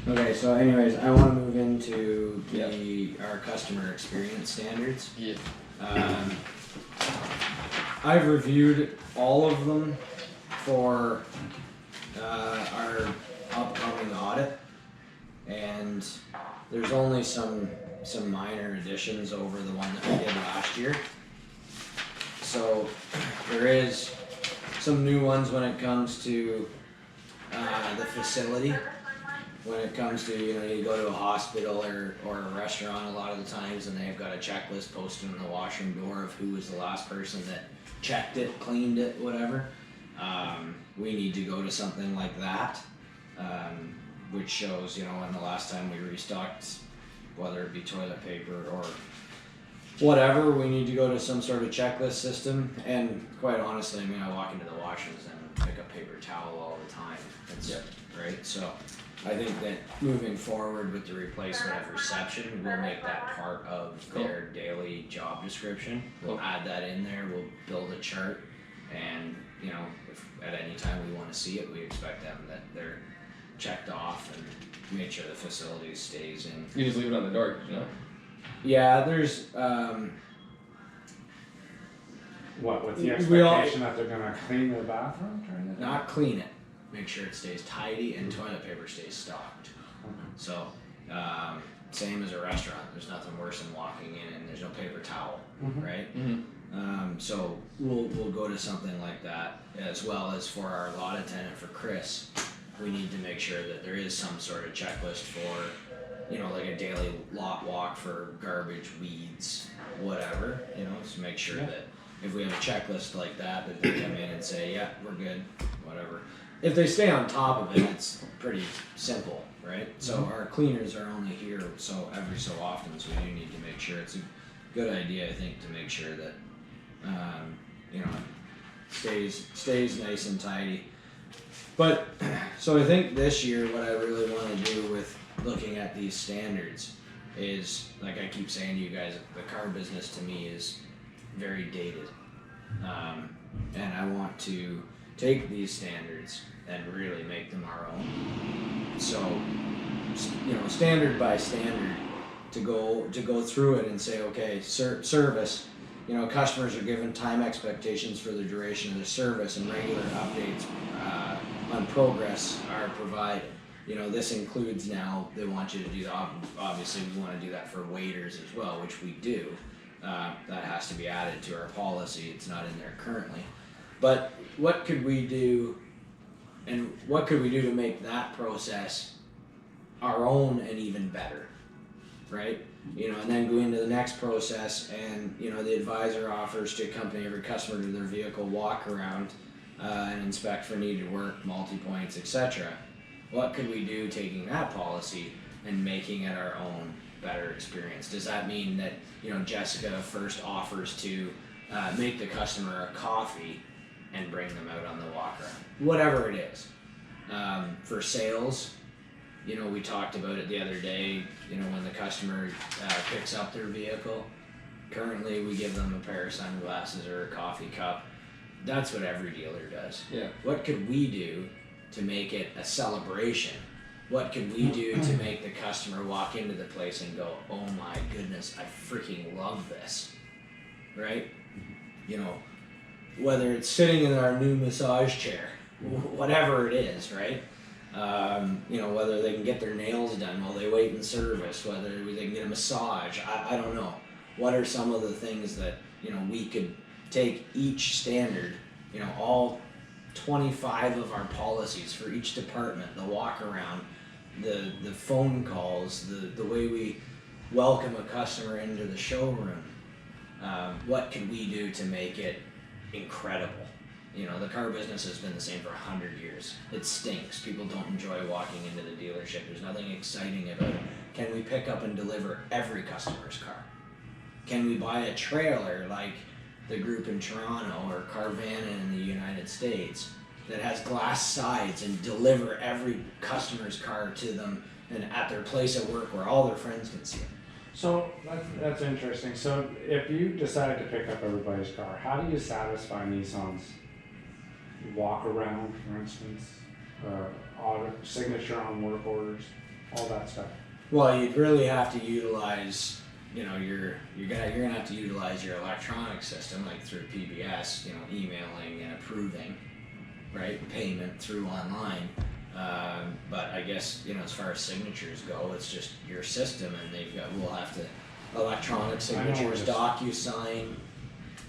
Okay, so anyways, I want to move into our customer experience standards. Yeah. I've reviewed all of them for our upcoming audit, and there's only some minor additions over the one that we did last year. So there is some new ones when it comes to the facility. When it comes to, you go to a hospital or a restaurant a lot of the times and they've got a checklist posted on the washroom door of who was the last person that checked it, cleaned it, whatever. We need to go to something like that, which shows, when the last time we restocked, whether it be toilet paper or whatever, we need to go to some sort of checklist system. And quite honestly, I walk into the washrooms and pick up paper towel all the time. Right? So I think that moving forward with the replacement of reception, we'll make that part of their daily job description. We'll add that in there, we'll build a chart, and if at any time we want to see it, we expect them that they're checked off and make sure the facility stays in. You just leave it on the door, Yeah, there's What, with the expectation that they're gonna clean their bathroom during the day? not clean it, make sure it stays tidy and toilet paper stays stocked. Okay. So, same as a restaurant, there's nothing worse than walking in and there's no paper towel, right? So we'll go to something like that, as well as for our lot attendant for Chris. We need to make sure that there is some sort of checklist for, like a daily lot walk for garbage, weeds, whatever, to make sure that if we have a checklist like that they come in and say, yeah, we're good, whatever. If they stay on top of it, it's pretty simple, right? So our cleaners are only here every so often, so we do need to make sure. It's a good idea, I think, to make sure that it stays nice and tidy. But so I think this year what I really want to do with looking at these standards is, like I keep saying to you guys, the car business to me is very dated, and I want to take these standards and really make them our own. So, standard by standard, to go through it and say, okay, service, customers are given time expectations for the duration of the service, and regular updates on progress are provided. This includes now, they want you to do, obviously we want to do that for waiters as well, which we do. That has to be added to our policy, it's not in there currently. But what could we do, and what could we do to make that process our own and even better, right? And then go into the next process, and the advisor offers to accompany every customer to their vehicle walk around and inspect for needed work, multi-points, etc. What could we do taking that policy and making it our own better experience? Does that mean that Jessica first offers to make the customer a coffee and bring them out on the walk around? Whatever it is. For sales, we talked about it the other day, when the customer picks up their vehicle, currently we give them a pair of sunglasses or a coffee cup. That's what every dealer does. Yeah. What could we do to make it a celebration? What could we do to make the customer walk into the place and go, oh my goodness, I freaking love this, right? Whether it's sitting in our new massage chair, whatever it is, right? Whether they can get their nails done while they wait in service, whether they can get a massage, I don't know. What are some of the things that, we could take each standard, all 25 of our policies for each department, the walk around, the phone calls, the way we welcome a customer into the showroom, what can we do to make it incredible? The car business has been the same for 100 years. It stinks. People don't enjoy walking into the dealership. There's nothing exciting about it. Can we pick up and deliver every customer's car? Can we buy a trailer like the group in Toronto or Carvana in the United States that has glass sides and deliver every customer's car to them and at their place of work where all their friends can see it? So that's interesting. So if you decide to pick up everybody's car, how do you satisfy Nissan's walk around, for instance, signature on work orders? all that stuff. Well, you'd really have to utilize, you know, you're gonna have to utilize your electronic system, like through PBS, you know, emailing and approving, right, payment through online. But I guess, you know, as far as signatures go, it's just your system, and we'll have to electronic signatures, DocuSign,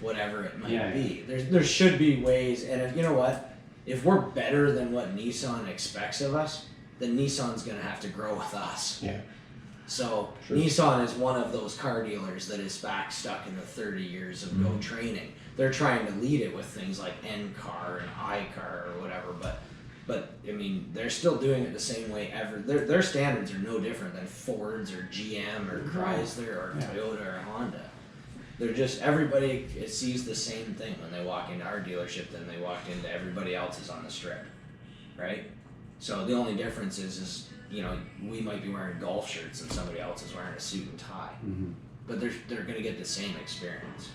whatever it might be. There should be ways, and if, you know what, if we're better than what Nissan expects of us, then Nissan's gonna have to grow with us. Yeah. So Sure. Nissan is one of those car dealers that is back stuck in the 30 years of no training. They're trying to lead it with things like N-Car and I-Car or whatever, but I mean, they're still doing it the same way ever. Their standards are no different than Ford's or GM or Chrysler or Toyota or Honda. They're just, everybody sees the same thing when they walk into our dealership than they walk into everybody else's on the strip, right? So the only difference is, you know, we might be wearing golf shirts and somebody else is wearing a suit and tie. But they're gonna get the same experience.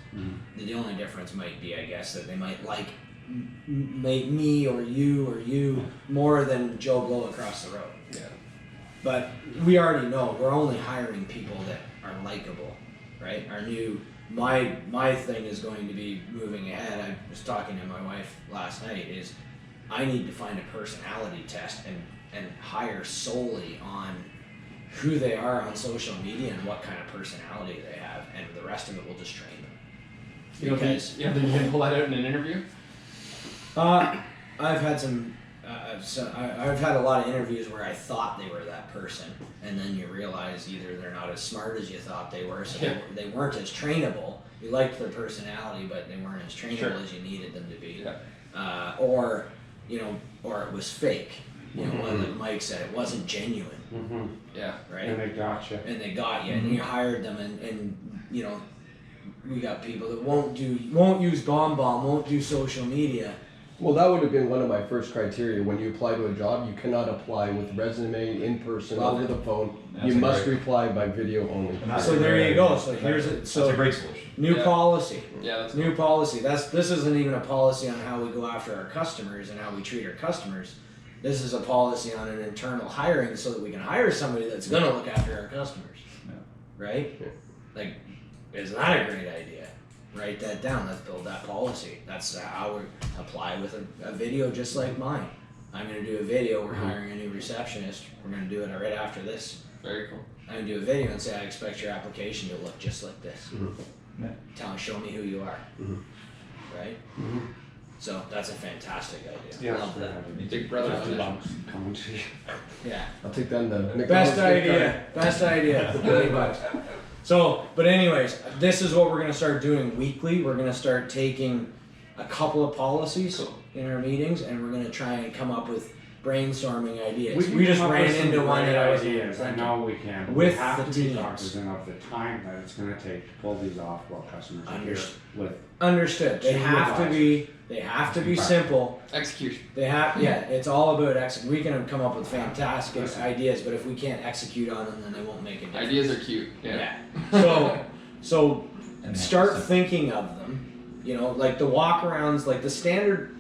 The only difference might be, I guess, that they might like me or you more than Joe Blow across the road. Yeah. But we already know we're only hiring people that are likable, right? My thing is going to be moving ahead. I was talking to my wife last night, is I need to find a personality test and hire solely on who they are on social media and what kind of personality they have, and the rest of it will just train them. You don't think you can pull that out in an interview? I've had I've had a lot of interviews where I thought they were that person, and then you realize either they're not as smart as you thought they were, so they weren't as trainable. You liked their personality, but they weren't as trainable as you needed them to be. Yeah. Or it was fake. You know, like Mike said, it wasn't genuine. Yeah. Right. And they got you. And they got you, and you hired them, and you know, we got people that won't use BombBomb, won't do social media. Well, that would have been one of my first criteria. When you apply to a job, you cannot apply with resume, in person, over the phone. You must reply by video only. So there you go. So here's it. So that's a great solution. New policy. Yeah, that's New policy. This isn't even a policy on how we go after our customers and how we treat our customers. This is a policy on an internal hiring so that we can hire somebody that's gonna look after our customers. Yeah. Right? Like, isn't that a great idea? Write that down. Let's build that policy. That's how we apply with a video just like mine. I'm gonna do a video. We're hiring a new receptionist. We're gonna do it right after this. very cool. I'm gonna do a video and say I expect your application to look just like this. Yeah. Show me who you are. Right? So that's a fantastic idea. Yeah. Love that. You take brother on it. Lumps coming to you. Yeah. I'll take them to McDonald's. Best idea. Best idea. $20. So, but anyways, this is what we're gonna start doing weekly. We're gonna start taking a couple of policies in our meetings, and we're gonna try and come up with brainstorming ideas. can We just come up ran with some into one great that I was ideas. I thinking. know we can. With we have the to be teams. cognizant of the time that it's going to take to pull these off while customers are here with. Understood. They Two have to advisors. be. They have to be Right. simple. Execution. They have. Yeah. It's all about execution. We can come up with fantastic ideas, but if we can't execute on them, then they won't make a difference. Ideas are cute. Yeah. So And start that's- thinking of them. You know, like the walkarounds, like the standard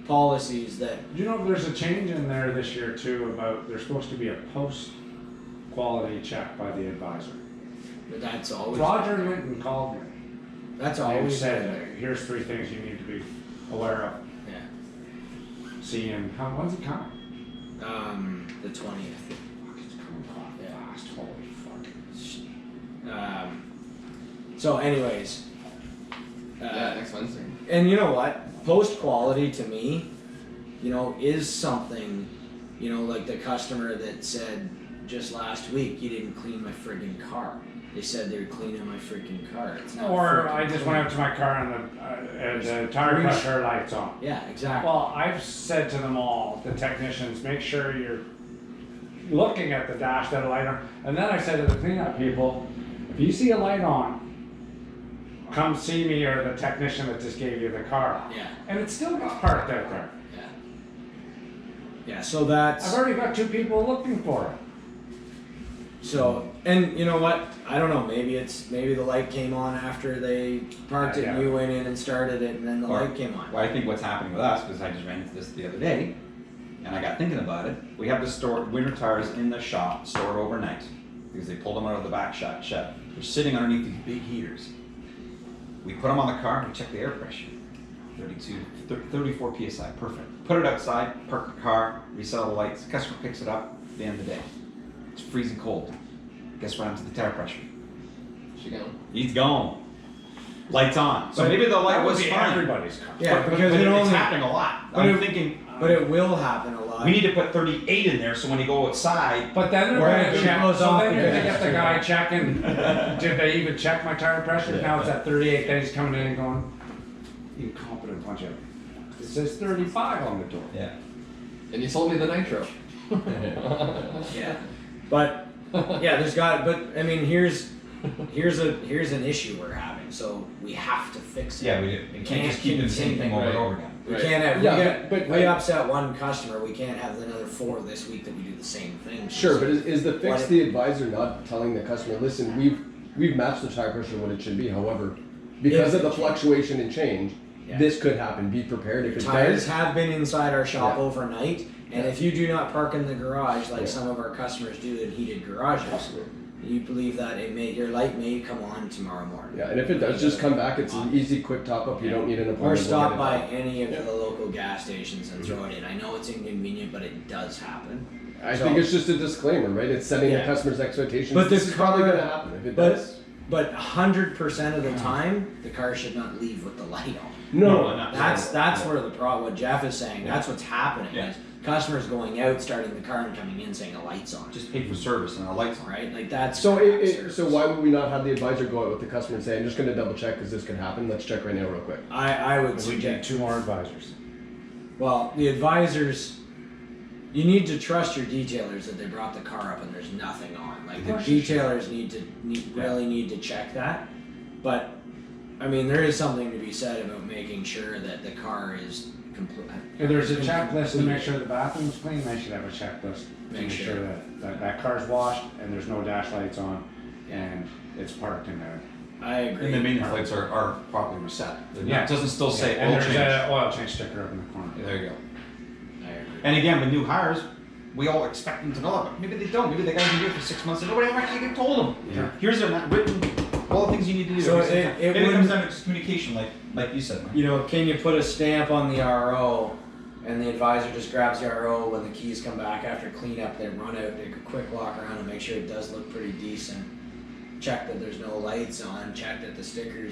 policies that. You know, there's a change in there this year too about there's supposed to be a post quality check by the advisor. That's always. Roger Linton called me. That's And always said, here's 3 things you need to be aware of. Yeah. Seeing, when's it coming? The 20th. Fuck, it's coming fast. Holy fuck. So, anyways. Yeah, next Wednesday. And you know what? Post quality to me, you know, is something, you know, like the customer that said just last week, you didn't clean my friggin' car. They said they were cleaning my freaking car. It's not Or friggin' I just clean. went up to my car and the tire Grease. pressure light's on. Yeah, exactly. Well, I've said to them all, the technicians, make sure you're looking at the dash that a light on. And then I said to the cleanup people, if you see a light on, come see me or the technician that just gave you the car. Yeah, And it still gets parked out there. yeah. Yeah, so that's. I've already got 2 people looking for it. So, and you know what? I don't know. Maybe the light came on after they parked it, and Yeah. you went in and started it, and then the Or- light came on. Well, I think what's happening with us, because I just ran into this the other day, And I got thinking about it. We have to store winter tires in the shop, stored overnight, because they pulled them out of the back shed. They're sitting underneath these big heaters. We put them on the car, we check the air pressure. 34 PSI, perfect. Put it outside, park the car, reset all the lights. Customer picks it up at the end of the day. It's freezing cold. Guess what happens to the tire pressure? She gone. He's gone. Lights on. So But maybe the light That would was be fine. everybody's car. Yeah, because but it it's only, happening a lot. but I'm it- thinking but it will happen a lot. we need to put 38 in there so when you go outside, But then they're Or gonna it check, goes so off then you're gonna because get the it's guy too checking, did they even check my tire pressure? Now it's at 38, then he's coming in and going, you incompetent bunch of, it says 35 on the door. yeah. And you sold me the nitro. Yeah, but yeah, but I mean, here's an issue we're having, so we have to fix it. Yeah, we do. We can't just keep doing the same thing over and over again. We Right. can't have, Yeah, but we upset one customer, we can't have another 4 this week that we do the same thing. Sure, but is the fix What- the advisor not telling the customer, listen, we've matched the tire pressure what it should be, however, because of the fluctuation and change, Yeah. this could happen, be prepared if it Tires does. have been inside our shop Yeah. overnight, and if you do not park in the garage like Yeah. some of our customers do in heated garages, you believe that your light may come on tomorrow morning. Yeah, and if it does, just come back, it's an easy, quick top up, you don't need an appointment. Or we'll stop get it by done. any of Yeah. the local gas stations and throw it in. I know it's inconvenient, but it does happen. I So- think it's just a disclaimer, right? It's setting Yeah. the customer's expectations. But this this is probably car- gonna happen, if it but- does. But 100% of the time, the car should not leave with the light on. No, not That's where the problem. What Jeff is saying. That's what's happening. Yeah. Is customers going out, starting the car, and coming in saying the light's on. Just pay for service and our lights on. Right? Like that's So crap service. so why would we not have the advisor go out with the customer and say, I'm just gonna double check because this could happen, let's check right now real quick. I would We suggest. get 2 more advisors. Well, the advisors, you need to trust your detailers that they brought the car up and there's nothing on. Like the Of course you should. detailers really need to check that. But I mean, there is something to be said about making sure that the car is complete. If there's a checklist to make sure the bathroom's clean, they should have a checklist to Make make sure. sure that car's washed and there's no dash lights on and it's parked in there. I agree. And the maintenance lights are properly reset. Yeah. It doesn't still say and oil there's change. an oil change sticker up in the corner. Yeah, there you go. I agree. And again, with new hires, we all expect them to know it, but maybe they don't. Maybe they gotta be here for 6 months and nobody ever actually told them. Yeah. Here's a written, all the things you need to do. So every it single time. Maybe it wouldn't- comes down to just communication, like you said, Mike. You know, can you put a stamp on the RO and the advisor just grabs the RO when the keys come back after cleanup, they run out, take a quick walk around and make sure it does look pretty decent. Check that there's no lights on, check that the stickers